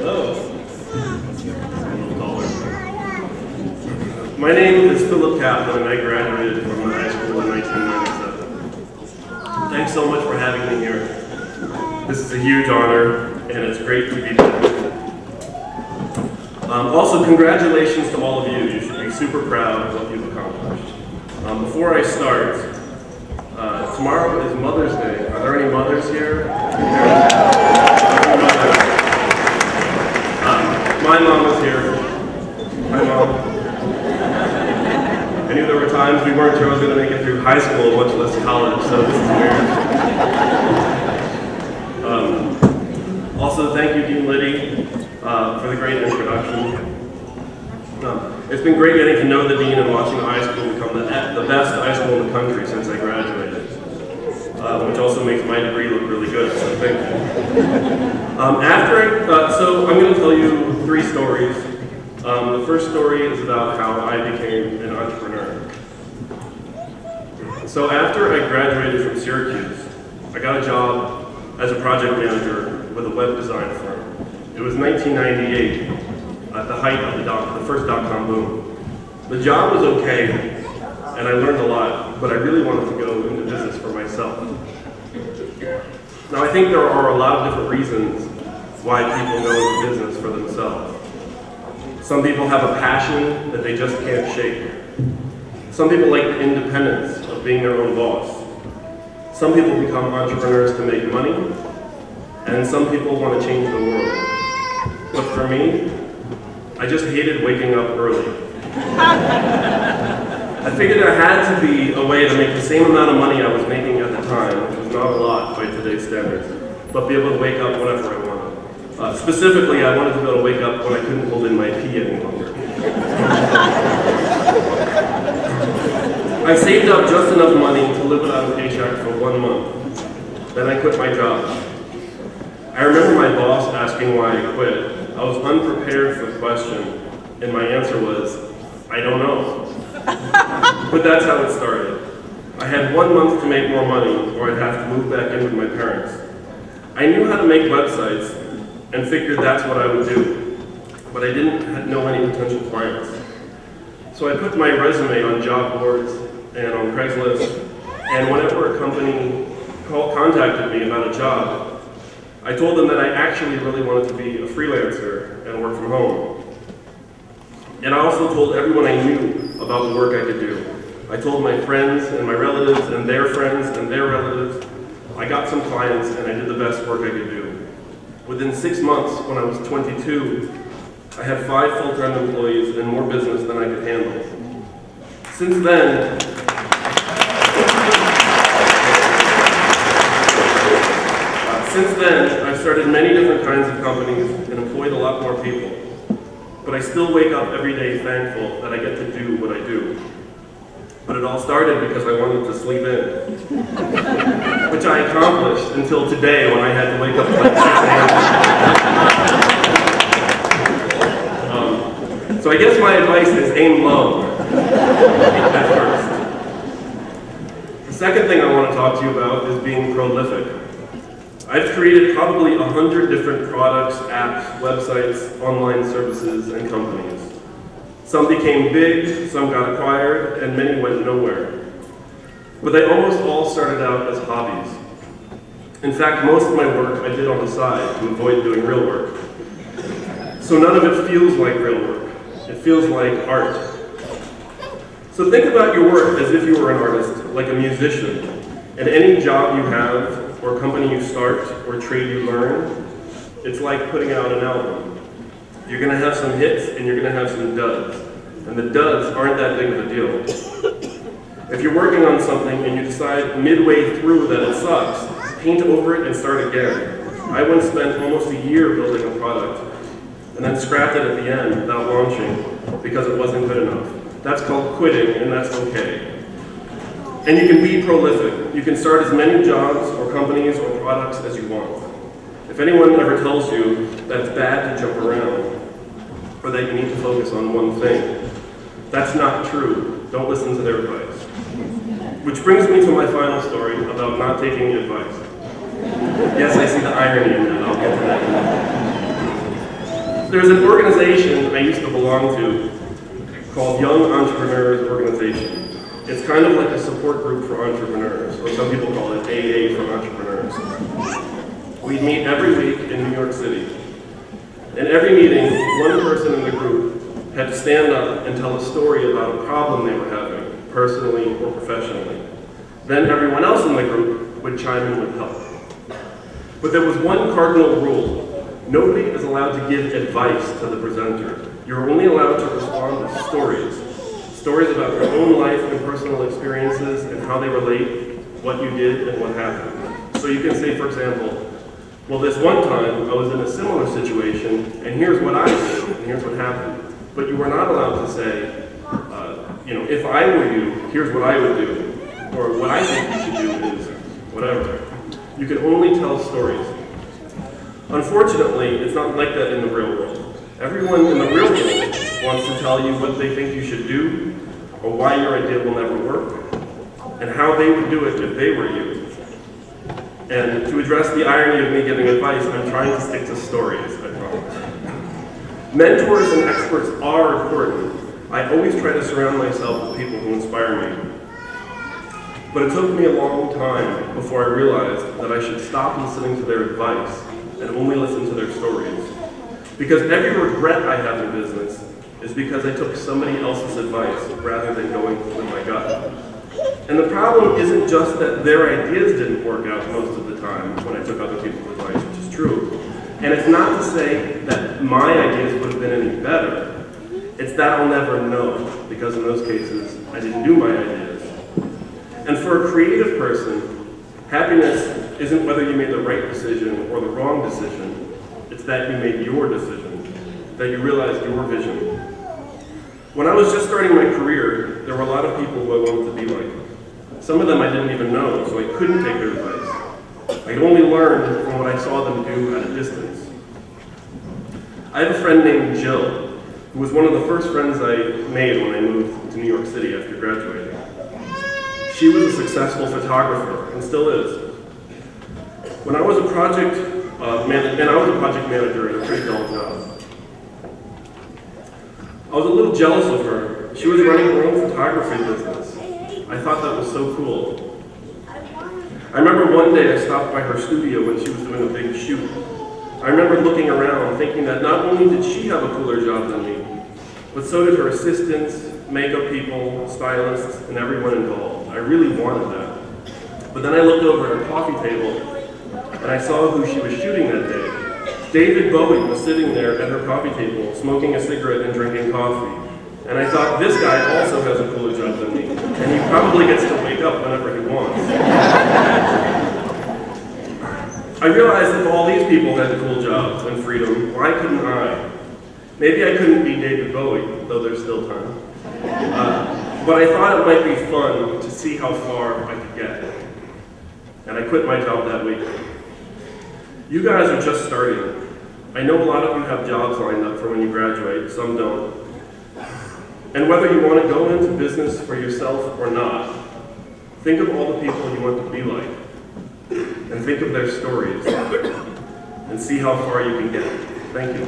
My name is Kaplan, and I graduated from iSchool in 1997. Thanks so much for having me here. This is a huge honor, and it's great to be here. Also, congratulations to all of you. You should be super proud of what you've accomplished. Before I start, tomorrow is Mother's Day. Are there any mothers here? My mom is here. Hi, Mom. I knew there were times we weren't sure I was going to make it through high school, much less college, so this is weird. Also, thank you, Dean Liddy, for the great introduction. It's been great getting to know the Dean and watching iSchool become the best iSchool in the country since I graduated, which also makes my degree look really good, so thank you. So I'm going to tell you 3 stories. The first story is about how I became an entrepreneur. So after I graduated from Syracuse, I got a job as a project manager with a web design firm. It was 1998, at the height of the first dot-com boom. The job was okay, and I learned a lot, but I really wanted to go into business for myself. Now I think there are a lot of different reasons why people go into business for themselves. Some people have a passion that they just can't shake. Some people like the independence of being their own boss. Some people become entrepreneurs to make money, and some people want to change the world. But for me, I just hated waking up early. I figured there had to be a way to make the same amount of money I was making at the time, which was not a lot by today's standards, but be able to wake up whenever I wanted. Specifically, I wanted to be able to wake up when I couldn't hold in my pee any longer. I saved up just enough money to live without a paycheck for 1 month. Then I quit my job. I remember my boss asking why I quit. I was unprepared for the question, and my answer was, I don't know. But that's how it started. I had 1 month to make more money, or I'd have to move back in with my parents. I knew how to make websites, and figured that's what I would do, but I didn't know any potential clients. So I put my resume on job boards and on Craigslist, and whenever a company contacted me about a job, I told them that I actually really wanted to be a freelancer and work from home. And I also told everyone I knew about the work I could do. I told my friends and my relatives and their friends and their relatives. I got some clients and I did the best work I could do. Within 6 months, when I was 22, I had 5 full-time employees and more business than I could handle. Since then, I've started many different kinds of companies and employed a lot more people. But I still wake up every day thankful that I get to do what I do. But it all started because I wanted to sleep in, which I accomplished until today when I had to wake up at like 6 a.m. So I guess my advice is aim low at first. The second thing I want to talk to you about is being prolific. I've created probably 100 different products, apps, websites, online services, and companies. Some became big, some got acquired, and many went nowhere. But they almost all started out as hobbies. In fact, most of my work I did on the side to avoid doing real work. So none of it feels like real work. It feels like art. So think about your work as if you were an artist, like a musician. And any job you have, or company you start, or trade you learn, it's like putting out an album. You're going to have some hits, and you're going to have some duds. And the duds aren't that big of a deal. If you're working on something and you decide midway through that it sucks, paint over it and start again. I once spent almost a year building a product, and then scrapped it at the end without launching because it wasn't good enough. That's called quitting, and that's okay. And you can be prolific. You can start as many jobs or companies or products as you want. If anyone ever tells you that it's bad to jump around, or that you need to focus on one thing, that's not true. Don't listen to their advice. Which brings me to my final story about not taking advice. Yes, I see the irony in that. I'll get to that. There's an organization I used to belong to called Young Entrepreneurs Organization. It's kind of like a support group for entrepreneurs, or some people call it AA for entrepreneurs. We'd meet every week in New York City. In every meeting, one person in the group had to stand up and tell a story about a problem they were having, personally or professionally. Then everyone else in the group would chime in with help. But there was one cardinal rule. Nobody is allowed to give advice to the presenter. You're only allowed to respond to stories. Stories about your own life and personal experiences and how they relate, what you did and what happened. So you can say, for example, well, this one time I was in a similar situation and here's what I did and here's what happened. But you were not allowed to say, if I were you, here's what I would do. Or what I think you should do is whatever. You can only tell stories. Unfortunately, it's not like that in the real world. Everyone in the real world wants to tell you what they think you should do, or why your idea will never work, and how they would do it if they were you. And to address the irony of me giving advice, I'm trying to stick to stories, I promise. Mentors and experts are important. I always try to surround myself with people who inspire me. But it took me a long time before I realized that I should stop listening to their advice and only listen to their stories. Because every regret I have in business is because I took somebody else's advice rather than going with my gut. And the problem isn't just that their ideas didn't work out most of the time when I took other people's advice, which is true. And it's not to say that my ideas would have been any better. It's that I'll never know, because in those cases, I didn't do my ideas. And for a creative person, happiness isn't whether you made the right decision or the wrong decision. It's that you made your decision, that you realized your vision. When I was just starting my career, there were a lot of people who I wanted to be like. Some of them I didn't even know, so I couldn't take their advice. I could only learn from what I saw them do at a distance. I have a friend named Jill, who was one of the first friends I made when I moved to New York City after graduating. She was a successful photographer, and still is. When I was a project manager in a pretty dull job. I was a little jealous of her. She was running her own photography business. I thought that was so cool. I remember one day I stopped by her studio when she was doing a big shoot. I remember looking around thinking that not only did she have a cooler job than me, but so did her assistants, makeup people, stylists, and everyone involved. I really wanted that. But then I looked over at her coffee table and I saw who she was shooting that day. David Bowie was sitting there at her coffee table, smoking a cigarette and drinking coffee. And I thought, this guy also has a cooler job than me, and he probably gets to wake up whenever he wants. I realized if all these people had cool jobs and freedom, why couldn't I? Maybe I couldn't be David Bowie, though there's still time. But I thought it might be fun to see how far I could get. And I quit my job that week. You guys are just starting. I know a lot of you have jobs lined up for when you graduate, some don't. And whether you want to go into business for yourself or not, think of all the people you want to be like, and think of their stories, and see how far you can get. Thank you.